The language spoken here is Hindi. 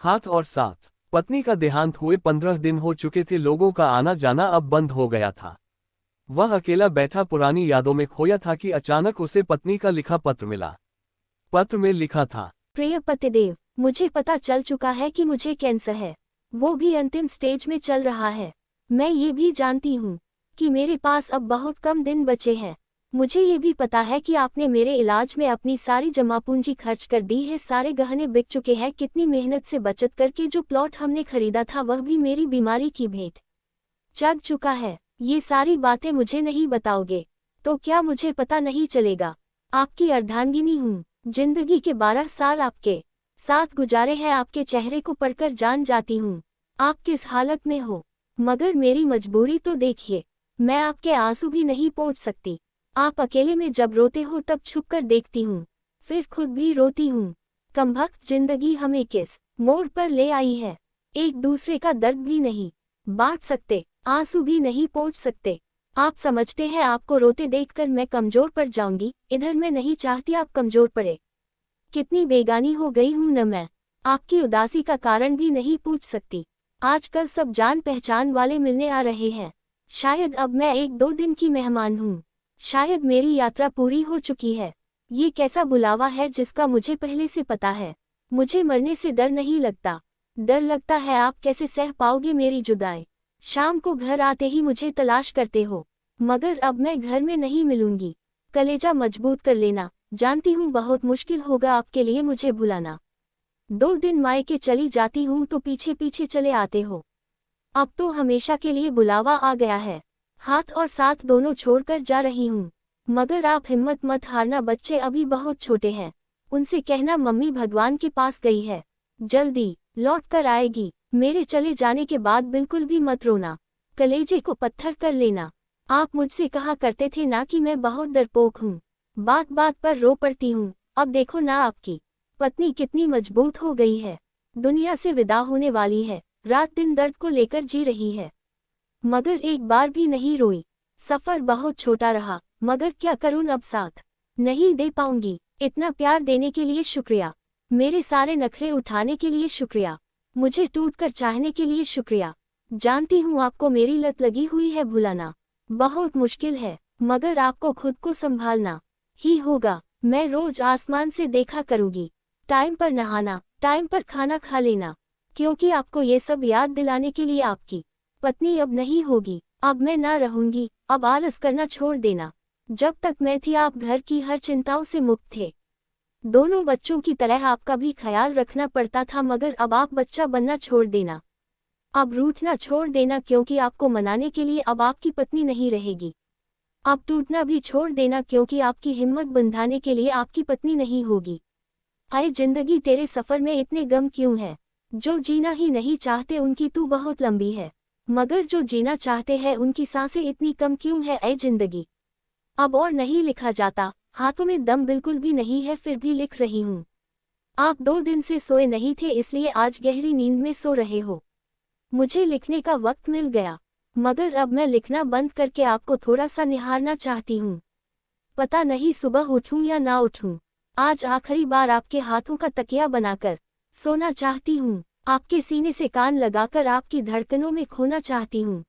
हाथ और साथ। पत्नी का देहांत हुए 15 दिन हो चुके थे। लोगों का आना जाना अब बंद हो गया था। वह अकेला बैठा पुरानी यादों में खोया था कि अचानक उसे पत्नी का लिखा पत्र मिला। पत्र में लिखा था, प्रिय पतिदेव, मुझे पता चल चुका है कि मुझे कैंसर है, वो भी अंतिम स्टेज में चल रहा है। मैं ये भी जानती हूँ कि मेरे पास अब बहुत कम दिन बचे हैं। मुझे ये भी पता है कि आपने मेरे इलाज में अपनी सारी जमा पूंजी खर्च कर दी है, सारे गहने बिक चुके हैं, कितनी मेहनत से बचत करके जो प्लॉट हमने खरीदा था वह भी मेरी बीमारी की भेंट चढ़ चुका है। ये सारी बातें मुझे नहीं बताओगे तो क्या मुझे पता नहीं चलेगा? आपकी अर्धांगिनी हूँ। जिंदगी के 12 साल आपके साथ गुजारे हैं, आपके चेहरे को पढ़कर जान जाती हूँ आप किस हालत में हो। मगर मेरी मजबूरी तो देखिए, मैं आपके आंसू भी नहीं पोंछ सकती। आप अकेले में जब रोते हो तब छुपकर देखती हूँ, फिर खुद भी रोती हूँ। कमबख्त जिंदगी हमें किस मोड़ पर ले आई है। एक दूसरे का दर्द भी नहीं बांट सकते, आंसू भी नहीं पोंछ सकते। आप समझते हैं आपको रोते देखकर मैं कमजोर पड़ जाऊंगी, इधर मैं नहीं चाहती आप कमजोर पड़े। कितनी बेगानी हो गई हूं न मैं, आपकी उदासी का कारण भी नहीं पूछ सकती। आजकल सब जान पहचान वाले मिलने आ रहे हैं। शायद अब मैं 1-2 दिन की मेहमान हूँ। शायद मेरी यात्रा पूरी हो चुकी है। ये कैसा बुलावा है जिसका मुझे पहले से पता है। मुझे मरने से डर नहीं लगता, डर लगता है आप कैसे सह पाओगे मेरी जुदाई। शाम को घर आते ही मुझे तलाश करते हो, मगर अब मैं घर में नहीं मिलूंगी। कलेजा मजबूत कर लेना, जानती हूँ बहुत मुश्किल होगा आपके लिए मुझे भुलाना। 2 दिन मायके चली जाती हूँ तो पीछे पीछे चले आते हो। अब तो हमेशा के लिए बुलावा आ गया है। हाथ और साथ दोनों छोड़कर जा रही हूँ, मगर आप हिम्मत मत हारना, बच्चे अभी बहुत छोटे हैं। उनसे कहना मम्मी भगवान के पास गई है, जल्दी लौट कर आएगी। मेरे चले जाने के बाद बिल्कुल भी मत रोना, कलेजे को पत्थर कर लेना। आप मुझसे कहा करते थे ना कि मैं बहुत डरपोक हूँ, बात बात पर रो पड़ती हूँ। अब देखो ना आपकी पत्नी कितनी मजबूत हो गई है, दुनिया से विदा होने वाली है, रात दिन दर्द को लेकर जी रही है, मगर एक बार भी नहीं रोई। सफर बहुत छोटा रहा, मगर क्या करूं अब साथ नहीं दे पाऊंगी। इतना प्यार देने के लिए शुक्रिया, मेरे सारे नखरे उठाने के लिए शुक्रिया, मुझे टूटकर चाहने के लिए शुक्रिया। जानती हूँ आपको मेरी लत लगी हुई है, भुलाना बहुत मुश्किल है, मगर आपको खुद को संभालना ही होगा। मैं रोज आसमान से देखा करूँगी, टाइम पर नहाना, टाइम पर खाना खा लेना, क्योंकि आपको ये सब याद दिलाने के लिए आपकी पत्नी अब नहीं होगी। अब मैं ना रहूंगी, अब आलस करना छोड़ देना। जब तक मैं थी आप घर की हर चिंताओं से मुक्त थे। दोनों बच्चों की तरह आपका भी ख्याल रखना पड़ता था, मगर अब आप बच्चा बनना छोड़ देना, अब रूठना छोड़ देना, क्योंकि आपको मनाने के लिए अब आपकी पत्नी नहीं रहेगी। अब टूटना भी छोड़ देना, क्योंकि आपकी हिम्मत बंधाने के लिए आपकी पत्नी नहीं होगी। आए जिंदगी तेरे सफर में इतने गम क्यों है? जो जीना ही नहीं चाहते उनकी तू बहुत लंबी है, मगर जो जीना चाहते हैं उनकी सांसें इतनी कम क्यों है? ऐ जिंदगी अब और नहीं लिखा जाता, हाथों में दम बिल्कुल भी नहीं है, फिर भी लिख रही हूँ। आप 2 दिन से सोए नहीं थे, इसलिए आज गहरी नींद में सो रहे हो। मुझे लिखने का वक्त मिल गया, मगर अब मैं लिखना बंद करके आपको थोड़ा सा निहारना चाहती हूँ। पता नहीं सुबह उठूं या ना उठूं। आज आखिरी बार आपके हाथों का तकिया बनाकर सोना चाहती हूँ, आपके सीने से कान लगाकर आपकी धड़कनों में खोना चाहती हूँ।